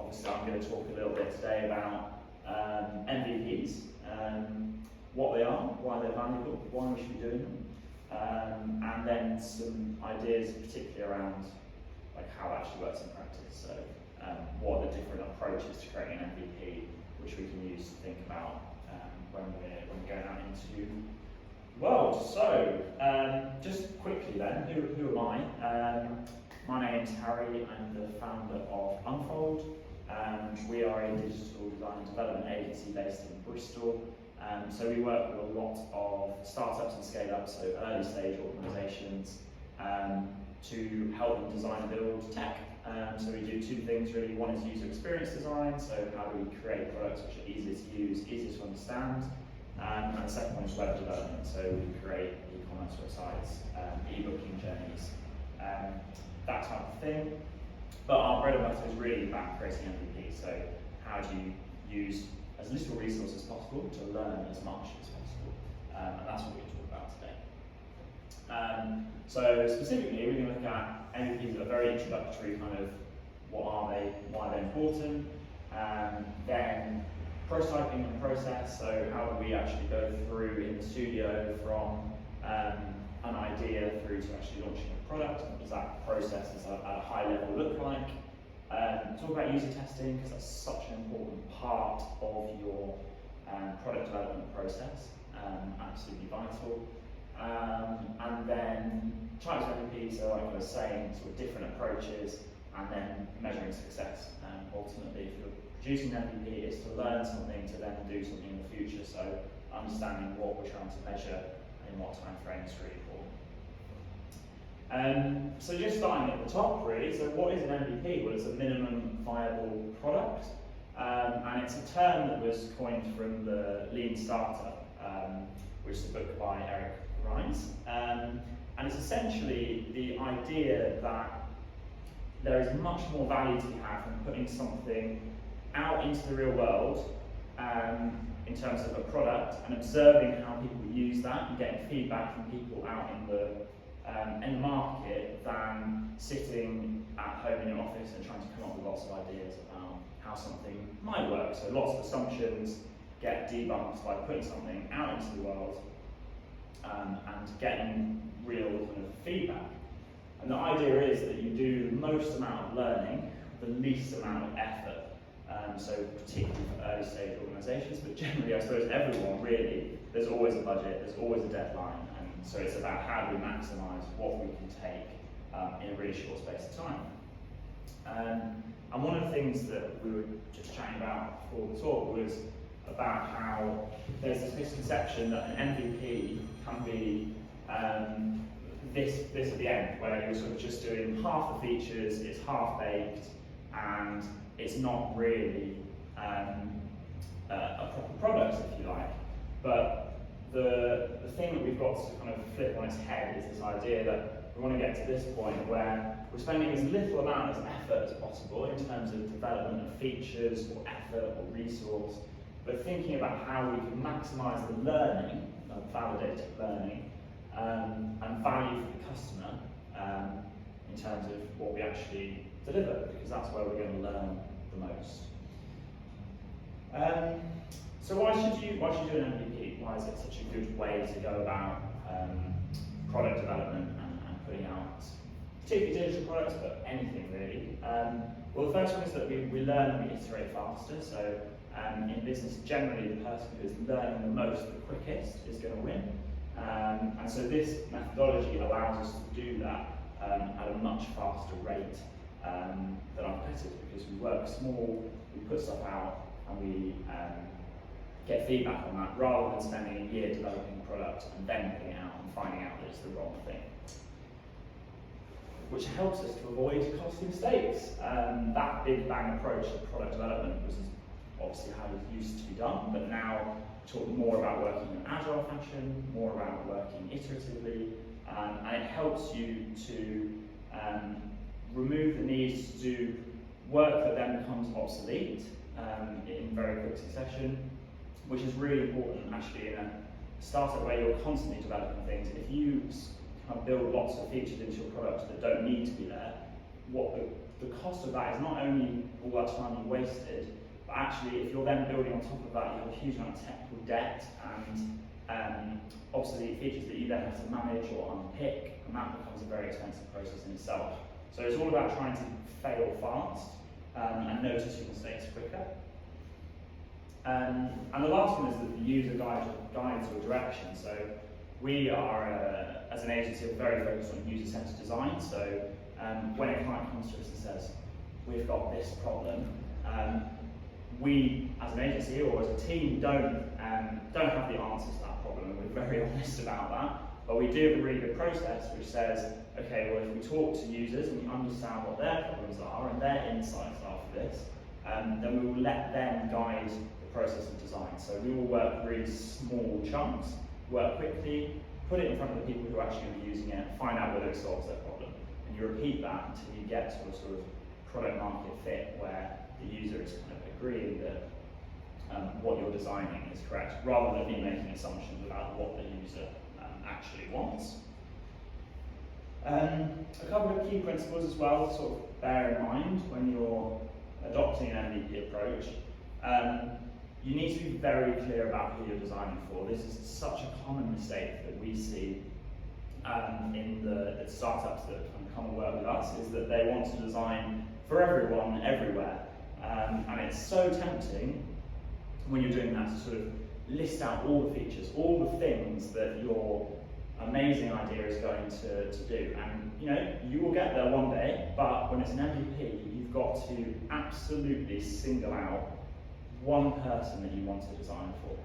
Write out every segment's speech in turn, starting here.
obviously I'm going to talk a little bit today about MVPs, what they are, why they're valuable, why we should be doing them, and then some ideas particularly around like how it actually works in practice. So what are the different approaches to creating an MVP which we can use to think about when we're going out into the world. So just quickly then, who am I? My name's Harry. I'm the founder of Unfold. We are a digital design and development agency based in Bristol. So we work with a lot of startups and scale-ups, so early stage organisations, to help them design and build tech. So we do two things really. One is user experience design, so how do we create products which are easier to use, easier to understand. And the second one is web development, so we create e-commerce websites, e-booking journeys, that type of thing. But our bread and butter is really about creating MVPs, so how do you use as little resource as possible to learn as much as possible, and that's what we're going to talk about today. So specifically, we're going to look at MVPs that are very introductory, kind of what are they, why they're important, then prototyping and process, so how do we actually go through in the studio from an idea through to actually launching a product, what does that process at a high level look like. Talk about user testing, because that's such an important part of your product development process, absolutely vital. And then types of MVPs, so like I was saying, sort of different approaches, and then measuring success. Ultimately, if you're producing an MVP, it's to learn something to then do something in the future, so understanding what we're trying to measure and in what time frame is really important. So just starting at the top really, so what is an MVP? Well, it's a minimum viable product, and it's a term that was coined from the Lean Startup, which is a book by Eric Rice, and it's essentially the idea that there is much more value to be had from putting something out into the real world in terms of a product and observing how people use that and getting feedback from people out in the market than sitting at home in your office and trying to come up with lots of ideas about how something might work. So lots of assumptions get debunked by putting something out into the world and getting real kind of feedback. And the idea is that you do the most amount of learning, the least amount of effort. So particularly for early stage organisations, but generally I suppose everyone really, there's always a budget, there's always a deadline, and so it's about how do we maximise what we can take in a really short space of time. And one of the things that we were just chatting about before the talk was about how there's this misconception that an MVP can be this at the end, where you're sort of just doing half the features, it's half-baked, and it's not really a proper product, if you like. But the thing that we've got to kind of flip on its head is this idea that we want to get to this point where we're spending as little amount of effort as possible in terms of development of features or effort or resource, but thinking about how we can maximise the learning, validated learning, and value for the customer in terms of what we actually deliver, because that's where we're going to learn the most. So why should you do an MVP? Why is it such a good way to go about product development and putting out particularly digital products, but anything really? Well, the first one is that we learn and we iterate faster. So in business, generally the person who is learning the most, the quickest, is going to win. And so this methodology allows us to do that at a much faster rate than our competitors, because we work small, we put stuff out, and we get feedback on that, rather than spending a year developing a product and then putting it out and finding out that it's the wrong thing. Which helps us to avoid costly mistakes. That big bang approach to product development was obviously how it used to be done, but now talk more about working in an agile fashion, more about working iteratively, and it helps you to remove the need to do work that then becomes obsolete in very quick succession, which is really important actually in a startup where you're constantly developing things. If you kind of build lots of features into your product that don't need to be there, what the the cost of that is not only all that time you wasted, but actually if you're then building on top of that, you have a huge amount of technical debt and obsolete features that you then have to manage or unpick, and that becomes a very expensive process in itself. So it's all about trying to fail fast and notice your mistakes quicker. And the last one is the user guides or direction. So we are, as an agency, very focused on user-centered design. So when a client comes to us and says, we've got this problem, we, as an agency or as a team, don't have the answers to that problem, and we're very honest about that. But we do have a really good process which says, okay, well, if we talk to users and we understand what their problems are and their insights are for this, then we will let them guide the process of design. So we will work really small chunks, work quickly, put it in front of the people who are actually going to be using it, find out whether it solves their problem. And you repeat that until you get to a sort of product market fit where the user is kind of agreeing that what you're designing is correct, rather than me making assumptions about what the user actually wants. A couple of key principles as well to sort of bear in mind when you're adopting an MVP approach. You need to be very clear about who you're designing for. This is such a common mistake that we see in the startups that come and work with us, is that they want to design for everyone, everywhere. And it's so tempting when you're doing that to sort of list out all the features, all the things that your amazing idea is going to do. And you will get there one day, but when it's an MVP, you've got to absolutely single out one person that you want to design for.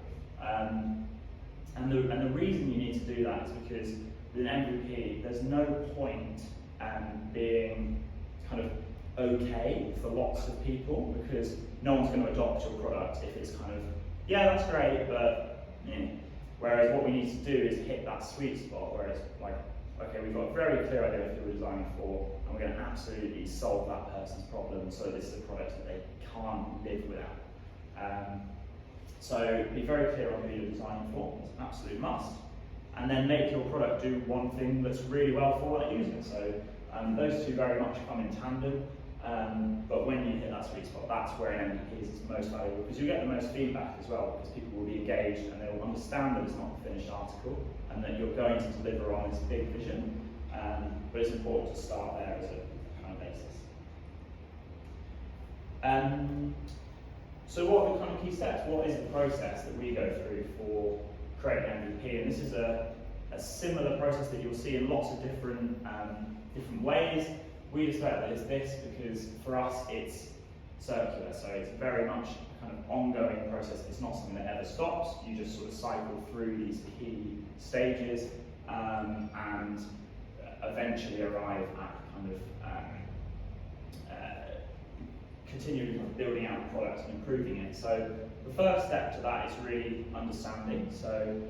And the reason you need to do that is because with an MVP, there's no point being kind of okay for lots of people, because no one's going to adopt your product if it's kind of, yeah, that's great, but whereas what we need to do is hit that sweet spot where it's like, okay, we've got a very clear idea of who we're designing for, and we're going to absolutely solve that person's problem, so this is a product that they can't live without. So be very clear on who you're designing for, it's an absolute must. And then make your product do one thing that's really well for that user. So those two very much come in tandem, but when you hit that sweet spot, that's where an MVP is most valuable, because you get the most feedback as well, because people will be engaged and they'll understand that it's not a finished article and that you're going to deliver on this big vision. But it's important to start there as a kind of basis. So what are the kind of key steps? What is the process that we go through for creating an MVP? And this is a similar process that you'll see in lots of different ways. We just felt that it's this because for us it's circular, so it's very much a kind of ongoing process. It's not something that ever stops. You just sort of cycle through these key stages and eventually arrive at kind of continually kind of building out the product and improving it. So the first step to that is really understanding. So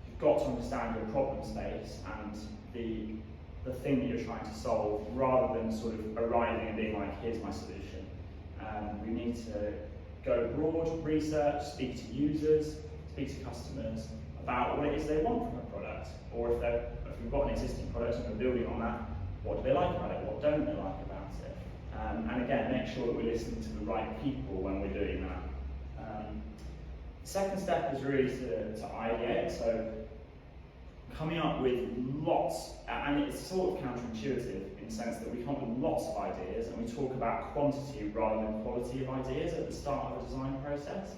you've got to understand your problem space and the thing that you're trying to solve, rather than sort of arriving and being like, here's my solution. We need to go broad, research, speak to users, speak to customers about what it is they want from a product, or if we've got an existing product and we're building on that, what do they like about it, what don't they like about it? And again, make sure that we're listening to the right people when we're doing that. Second step is really to ideate, so coming up with lots, and it's sort of counterintuitive in the sense that we come up with lots of ideas and we talk about quantity rather than quality of ideas at the start of a design process.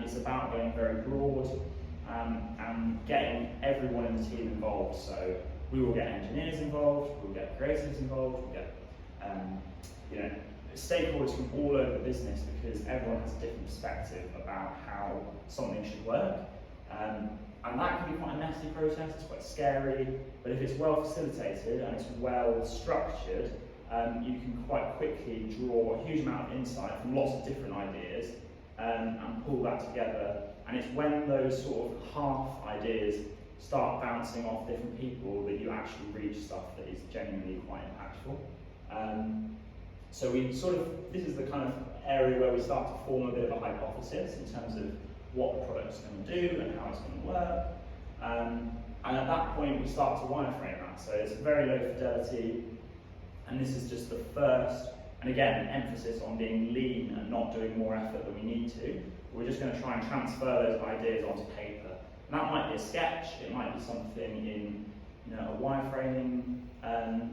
It's about going very broad and getting everyone in the team involved. So we will get engineers involved, we'll get creatives involved, we'll get stakeholders from all over the business, because everyone has a different perspective about how something should work. And that can be quite a messy process, it's quite scary, but if it's well facilitated and it's well structured, you can quite quickly draw a huge amount of insight from lots of different ideas and pull that together. And it's when those sort of half ideas start bouncing off different people that you actually reach stuff that is genuinely quite impactful. So we sort of, this is the kind of area where we start to form a bit of a hypothesis in terms of what the product's going to do and how it's going to work. And at that point we start to wireframe that. So it's very low fidelity, and this is just the first And again, emphasis on being lean and not doing more effort than we need to. We're just going to try and transfer those ideas onto paper. And that might be a sketch, it might be something in a wireframing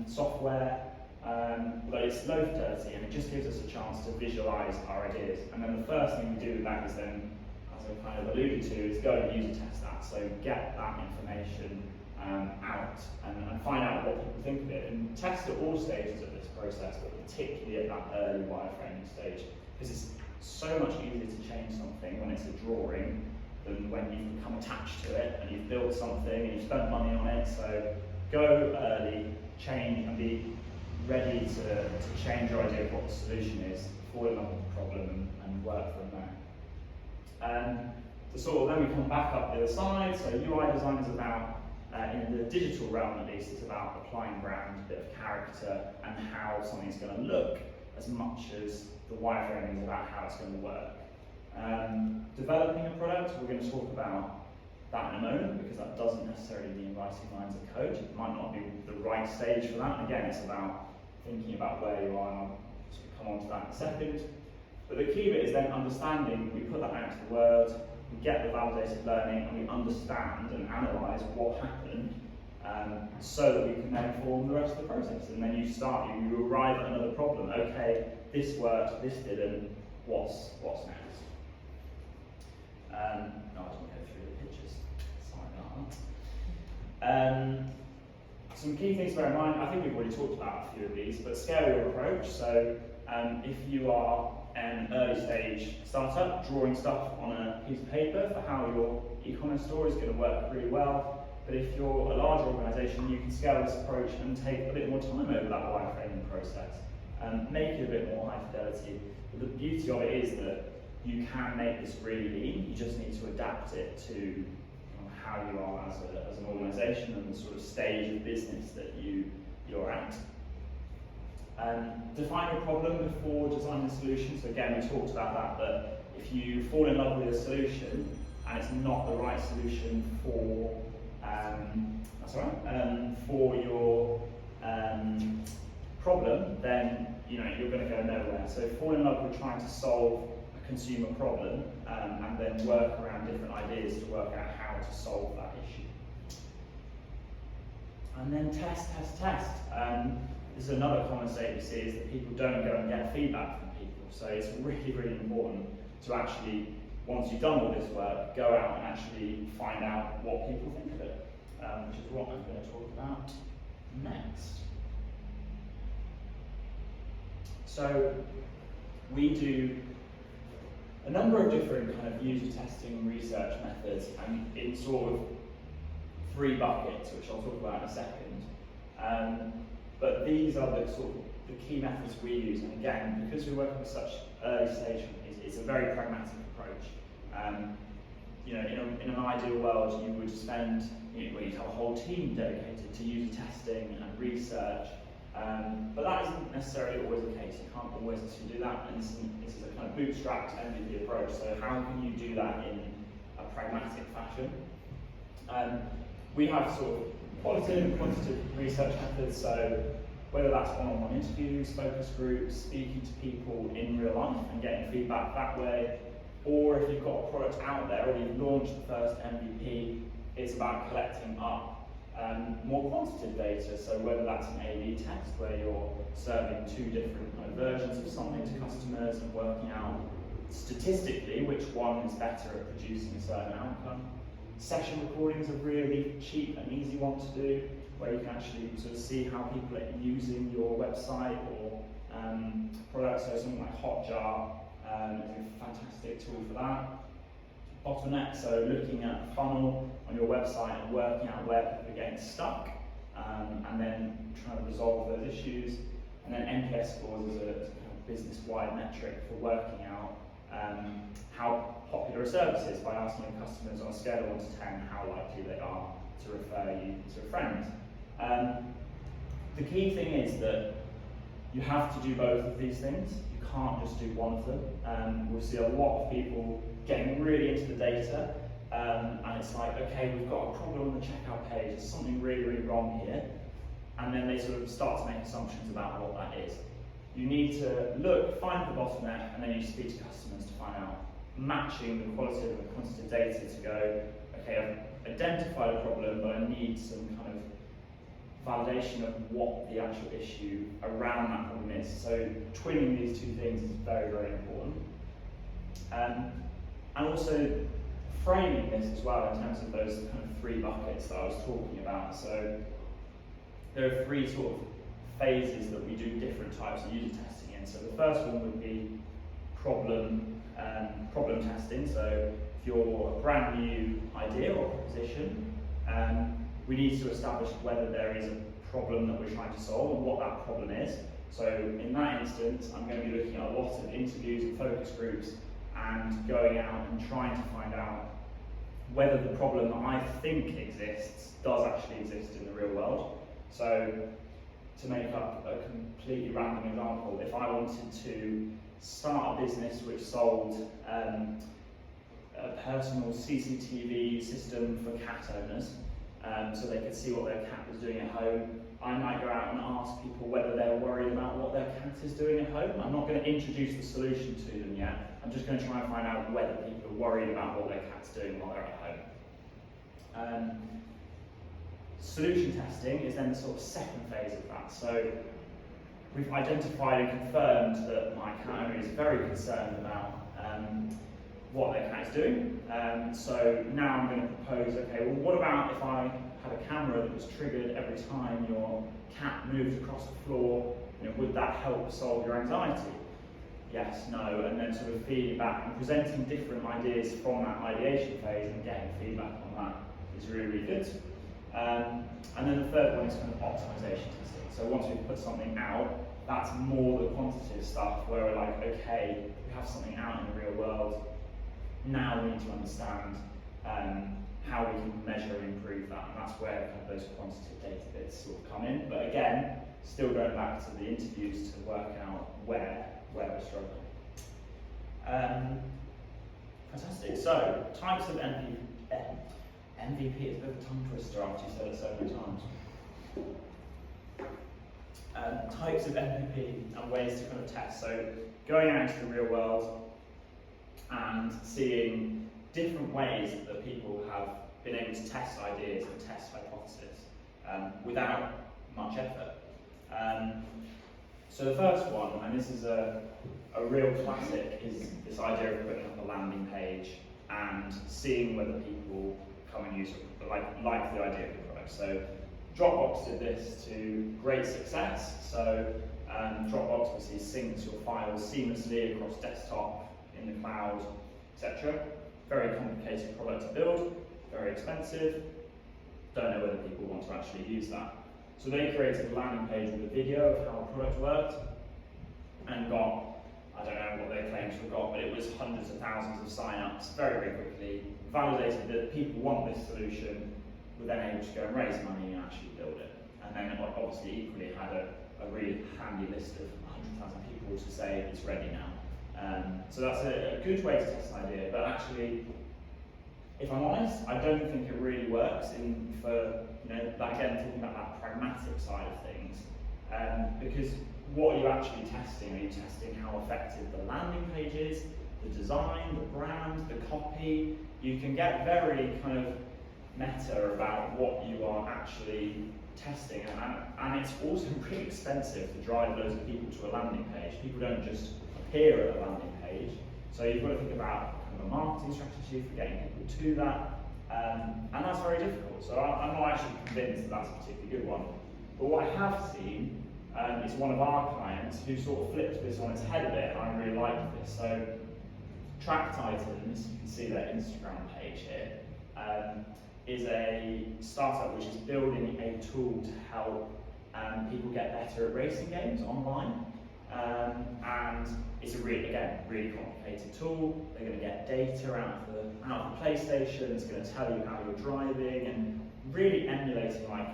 software, but it's low fidelity and it just gives us a chance to visualize our ideas. And then the first thing we do with that is then, as I kind of alluded to, is go and user test that. So get that information out and find out what people think of it, and test at all stages of this process, but particularly at that early wireframing stage, because it's so much easier to change something when it's a drawing than when you've become attached to it and you've built something and you've spent money on it. So go early, change, and be ready to change your idea of what the solution is, fall in love with the problem and work from there. Then we come back up the other side. So UI design is about, in the digital realm at least, it's about applying brand, a bit of character, and how something's going to look, as much as the wireframing is about how it's going to work. Developing a product, we're going to talk about that in a moment, because that doesn't necessarily mean writing lines of code. It might not be the right stage for that. Again, it's about thinking about where you are, and I'll sort of come on to that in a second. But the key bit is then understanding, we put that out to the world, we get the validated learning, and we understand and analyse what happened, so that we can then inform the rest of the process. And then you arrive at another problem. Okay, this worked, this didn't, what's next? No, I don't want to go through the pictures. Sorry about that. Some key things to bear in mind. I think we've already talked about a few of these, but scale your approach. So if you are an early stage startup, drawing stuff on a piece of paper for how your e-commerce store is going to work really well. But if you're a larger organisation, you can scale this approach and take a bit more time over that wireframing process and make it a bit more high fidelity. But the beauty of it is that you can make this really lean. You just need to adapt it to how you are as an organisation and the sort of stage of business that you're at. Define your problem before designing a solution. So again, we talked about that, but if you fall in love with a solution and it's not the right solution for your problem, then you're going to go nowhere. So fall in love with trying to solve a consumer problem, and then work around different ideas to work out how to solve that issue. And then test. This is another common mistake we see, is that people don't go and get feedback from people. So it's really, really important to actually, once you've done all this work, go out and actually find out what people think of it, which is what I'm going to talk about next. So we do a number of different kind of user testing and research methods, and in sort of 3 buckets, which I'll talk about in a second. But these are the sort of the key methods we use, and again, because we're working with such early stage, it's a very pragmatic approach. In an ideal world, you would spend, you'd have a whole team dedicated to user testing and research, but that isn't necessarily always the case. You can't always do that, and this is a kind of bootstrapped MVP approach. So how can you do that in a pragmatic fashion? We have sort of qualitative and quantitative research methods, so whether that's one-on-one interviews, focus groups, speaking to people in real life and getting feedback that way, or if you've got a product out there or you've launched the first MVP, it's about collecting up more quantitative data, so whether that's an A/B test where you're serving 2 different kind of versions of something to customers and working out statistically which one is better at producing a certain outcome. Session recordings are really cheap and easy one to do, where you can actually sort of see how people are using your website or products. So something like Hotjar is a fantastic tool for that. Bottleneck, so looking at a funnel on your website and working out where people are getting stuck, and then trying to resolve those issues. And then NPS scores is a kind of business-wide metric for working out how popular a service is, by asking your customers on a scale of 1 to 10 how likely they are to refer you to a friend. The key thing is that you have to do both of these things. You can't just do one of them. We see a lot of people getting really into the data, and it's like, okay, we've got a problem on the checkout page, there's something really, really wrong here, and then they sort of start to make assumptions about what that is. you need to look, find the bottleneck, and then you speak to customers to find out, matching the qualitative and quantitative data to go, okay, I've identified a problem, but I need some kind of validation of what the actual issue around that problem is. So twinning these two things is very, very important. And also framing this as well in terms of those kind of three buckets that I was talking about. So there are three sort of phases that we do different types of user testing in. So the first one would be problem testing. So if you're a brand new idea or proposition, we need to establish whether there is a problem that we're trying to solve and what that problem is. So in that instance, I'm going to be looking at a lot of interviews and focus groups and going out and trying to find out whether the problem that I think exists does actually exist in the real world. So to make up a completely random example, if I wanted to start a business which sold a personal CCTV system for cat owners, so they could see what their cat was doing at home, I might go out and ask people whether they're worried about what their cat is doing at home. I'm not going to introduce the solution to them yet. I'm just going to try and find out whether people are worried about what their cat's doing while they're at home. Solution testing is then the sort of second phase of that. So we've identified and confirmed that my cat owner is very concerned about what their cat is doing. So now I'm going to propose, okay, well, what about if I had a camera that was triggered every time your cat moved across the floor? Would that help solve your anxiety? Yes, no, and then sort of feeding back and presenting different ideas from that ideation phase and getting feedback on that is really, really good. And then the third one is kind of optimization testing. So once we've put something out, that's more the quantitative stuff where we're like, okay, we have something out in the real world. Now we need to understand how we can measure and improve that, and that's where kind of those quantitative data bits sort of come in. But again, still going back to the interviews to work out where we're struggling. Fantastic. So types of MVP. MVP is a bit of a tongue twister after you said it so many times. Types of MVP and ways to kind of test. So going out into the real world and seeing different ways that people have been able to test ideas and test hypotheses without much effort. So the first one, and this is a real classic, is this idea of putting up a landing page and seeing whether people come and use it, like the idea of the product. So Dropbox did this to great success. So Dropbox obviously syncs your files seamlessly across desktop, in the cloud, etc. Very complicated product to build, very expensive. Don't know whether people want to actually use that. So they created a landing page with a video of how the product worked and got, I don't know what they claimed to have got, but it was hundreds of thousands of sign-ups very, very quickly, validated that people want this solution, were then able to go and raise money and actually build it. And then obviously equally had a really handy list of 100,000 people to say it's ready now. So that's a good way to test an idea, but actually, if I'm honest, I don't think it really works for again, talking about that pragmatic side of things, because what are you actually testing? Are you testing how effective the landing page is, the design, the brand, the copy? You can get very kind of meta about what you are actually testing, and it's also really expensive to drive loads of people to a landing page. People don't just appear at a landing page, so you've got to think about kind of a marketing strategy for getting people to that, and that's very difficult. So I'm not actually convinced that that's a particularly good one. But what I have seen is one of our clients who sort of flipped this on its head a bit, and I really liked this. So Track Titans, you can see their Instagram page here, is a startup which is building a tool to help people get better at racing games online. And it's a really complicated tool. They're going to get data out of the PlayStation. It's going to tell you how you're driving and really emulating like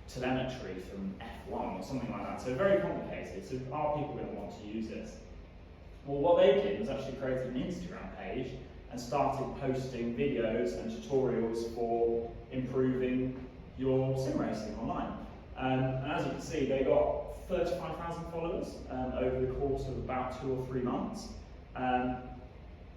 telemetry from F1 or something like that. So very complicated. So are people going to want to use this? Well, what they did was actually created an Instagram page and started posting videos and tutorials for improving your sim racing online. And as you can see, they got 35,000 followers over the course of about 2 or 3 months.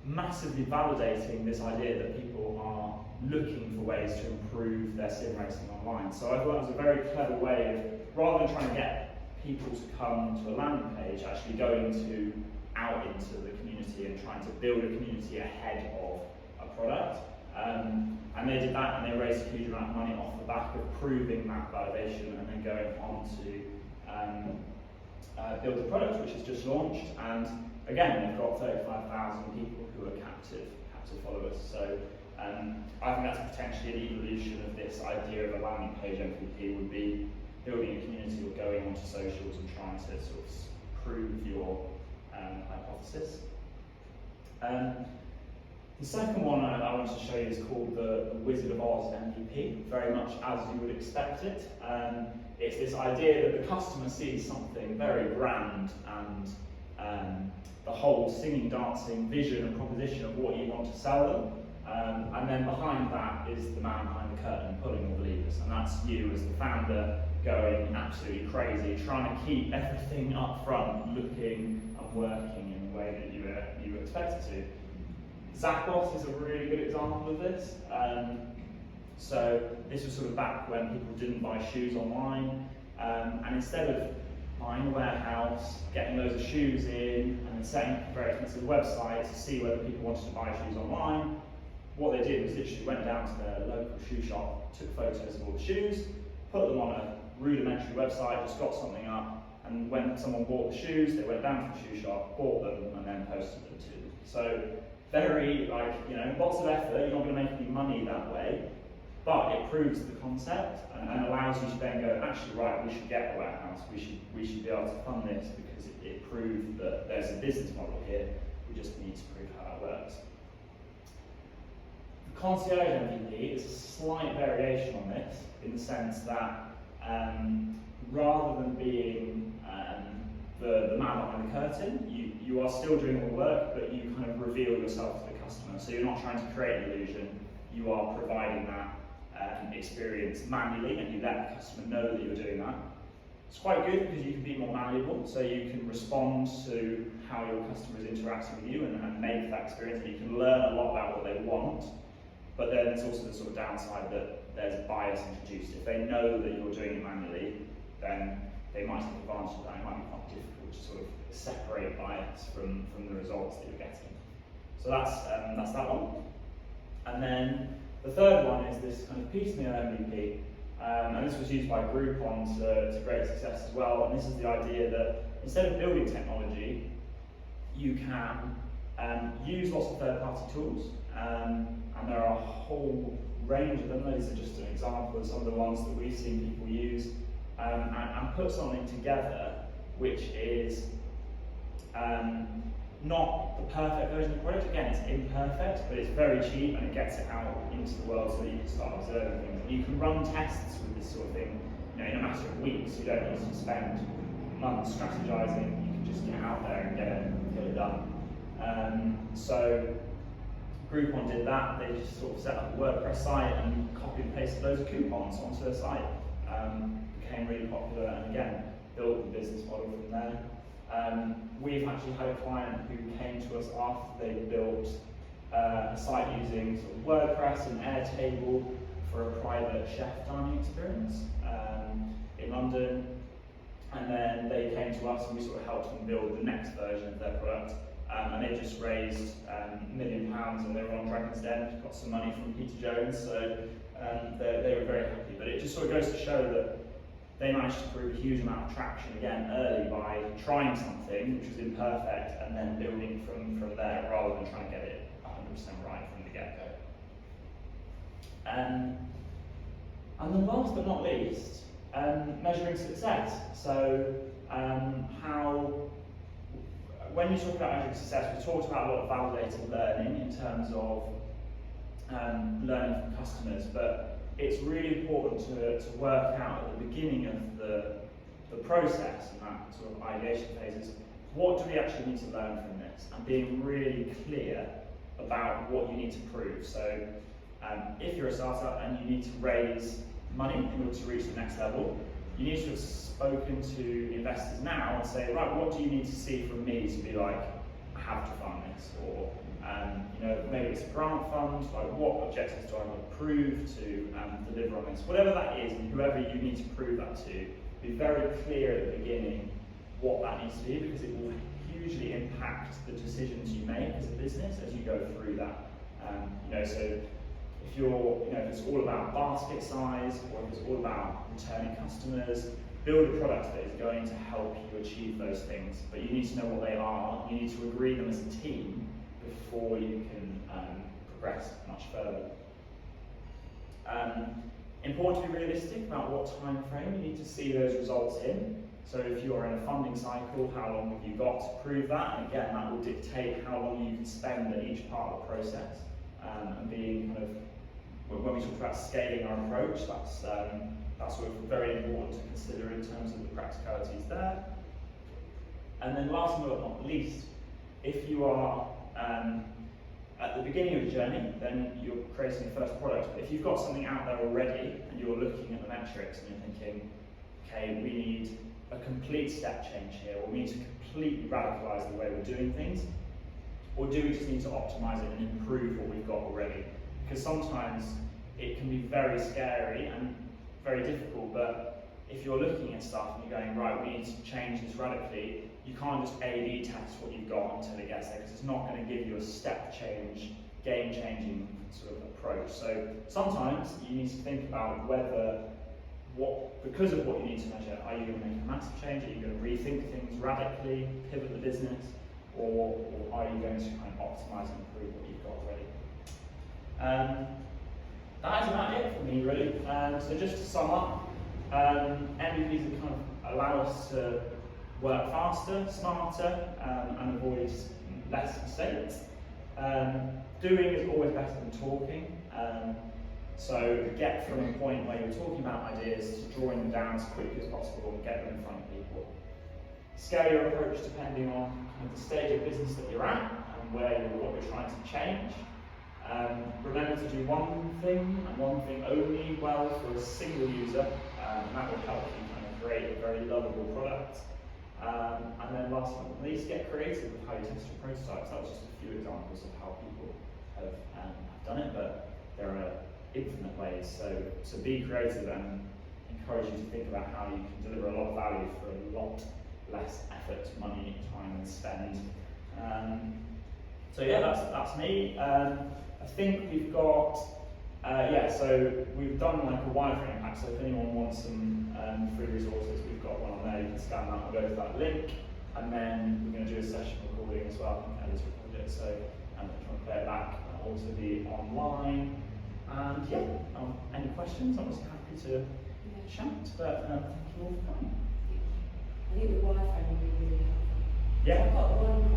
Massively validating this idea that people are looking for ways to improve their sim racing online. So I thought that was a very clever way of, rather than trying to get people to come to a landing page, actually going out into the community and trying to build a community ahead of a product. And they did that, and they raised a huge amount of money off the back of proving that validation, and then going on to build the product, which has just launched. And again, they've got 35,000 people who are captive followers. So I think that's potentially an evolution of this idea of a landing page MVP, would be building a community or going onto socials and trying to sort of prove your hypothesis. The second one I wanted to show you is called the Wizard of Oz MVP, very much as you would expect it. It's this idea that the customer sees something very grand, and the whole singing, dancing vision and proposition of what you want to sell them. And then behind that is the man behind the curtain pulling all the levers, and that's you as the founder going absolutely crazy, trying to keep everything up front looking and working in the way that you were expected to. Zappos is a really good example of this. So this was sort of back when people didn't buy shoes online, and instead of buying a warehouse, getting loads of shoes in, and then setting up a very expensive website to see whether people wanted to buy shoes online, what they did was literally went down to their local shoe shop, took photos of all the shoes, put them on a rudimentary website, just got something up, and when someone bought the shoes, they went down to the shoe shop, bought them, and then posted them to them. So very, lots of effort. You're not going to make any money that way, but it proves the concept and allows you to then go, actually, right, we should get a warehouse, we should be able to fund this, because it proved that there's a business model here. We just need to prove how that works. The concierge MVP is a slight variation on this, in the sense that rather than being the man behind the curtain, you are still doing all the work, but you kind of reveal yourself to the customer. So you're not trying to create an illusion, you are providing that experience manually, and you let the customer know that you're doing that. It's quite good because you can be more malleable, so you can respond to how your customer is interacting with you and make that experience, and you can learn a lot about what they want. But then there's also the sort of downside that there's a bias introduced. If they know that you're doing it manually, then they might take advantage of that. It might be quite difficult to sort of separate bias from the results that you're getting. So that's that one. And then the third one is this kind of piecemeal MVP. And this was used by Groupon to great success as well. And this is the idea that instead of building technology, you can use lots of third-party tools. And there are a whole range of them. These are just an example of some of the ones that we've seen people use. And put something together which is not the perfect version of the product. Again, it's imperfect, but it's very cheap, and it gets it out into the world so that you can start observing things. And you can run tests with this sort of thing, in a matter of weeks. You don't need to spend months strategizing. You can just get out there and get it done. So Groupon did that. They just sort of set up a WordPress site and copied and pasted loads of coupons onto their site. Became really popular, and again, built the business model from there. We've actually had a client who came to us after they built a site using sort of WordPress and Airtable for a private chef dining experience in London, and then they came to us and we sort of helped them build the next version of their product. And they just raised £1 million, and they were on Dragon's Den, got some money from Peter Jones, so they were very happy. But it just sort of goes to show that they managed to prove a huge amount of traction again early by trying something which was imperfect and then building from there, rather than trying to get it 100% right from the get-go. And then last but not least, measuring success. So when you talk about measuring success, we talked about a lot of validated learning in terms of learning from customers, but it's really important to work out at the beginning of the process, and that sort of ideation phase, is what do we actually need to learn from this, and being really clear about what you need to prove. So if you're a startup and you need to raise money in order to reach the next level, you need to have spoken to investors now and say, right, what do you need to see from me to be like, I have to fund this? Or, you know, maybe it's a grant fund, like what objectives do I want to prove to deliver on this? Whatever that is, and whoever you need to prove that to, be very clear at the beginning what that needs to be, because it will hugely impact the decisions you make as a business as you go through that. You know, so if you're, you know, if it's all about basket size, or if it's all about returning customers, build a product that is going to help you achieve those things. But you need to know what they are. You need to agree them as a team before you can progress much further. Important to be realistic about what time frame you need to see those results in. So if you're in a funding cycle, how long have you got to prove that? And again, that will dictate how long you can spend at each part of the process. And being kind of, when we talk about scaling our approach, that's sort of very important to consider in terms of the practicalities there. And then last but not least, if you are at the beginning of the journey, then you're creating your first product. But if you've got something out there already and you're looking at the metrics and you're thinking, okay, we need a complete step change here, or we need to completely radicalize the way we're doing things, or do we just need to optimize it and improve what we've got already? Because sometimes it can be very scary and very difficult, but if you're looking at stuff and you're going, right, we need to change this radically, you can't just A/B test what you've got until it gets there, because it's not going to give you a step change, game-changing sort of approach. So sometimes you need to think about whether, because of what you need to measure, are you going to make a massive change? Are you going to rethink things radically, pivot the business, or are you going to kind of optimize and improve what you've got already? That is about it for me, really. So just to sum up, MVPs that kind of allow us to work faster, smarter, and avoid less mistakes. Doing is always better than talking. So get from a point where you're talking about ideas to drawing them down as quickly as possible and get them in front of people. Scale your approach depending on kind of the stage of business that you're at and what you're trying to change. Remember to do one thing and one thing only well for a single user, and that will help you kind of create a very lovable product. And then last but not least, get creative with how you test your prototypes. That was just a few examples of how people have done it, but there are infinite ways. So be creative, and encourage you to think about how you can deliver a lot of value for a lot less effort, money, time, and spend. So yeah, that's me. I think we've got, so we've done like a wireframe pack, so if anyone wants some free resources, we've got one on there, you can scan that and go to that link, and then we're going to do a session recording as well. I think Ellie's recorded it, so if you want to play it back, that'll also be online. And yeah, any questions, I'm just happy to chat, but thank you all for coming. I think the wireframe would be really helpful. Yeah. I've got one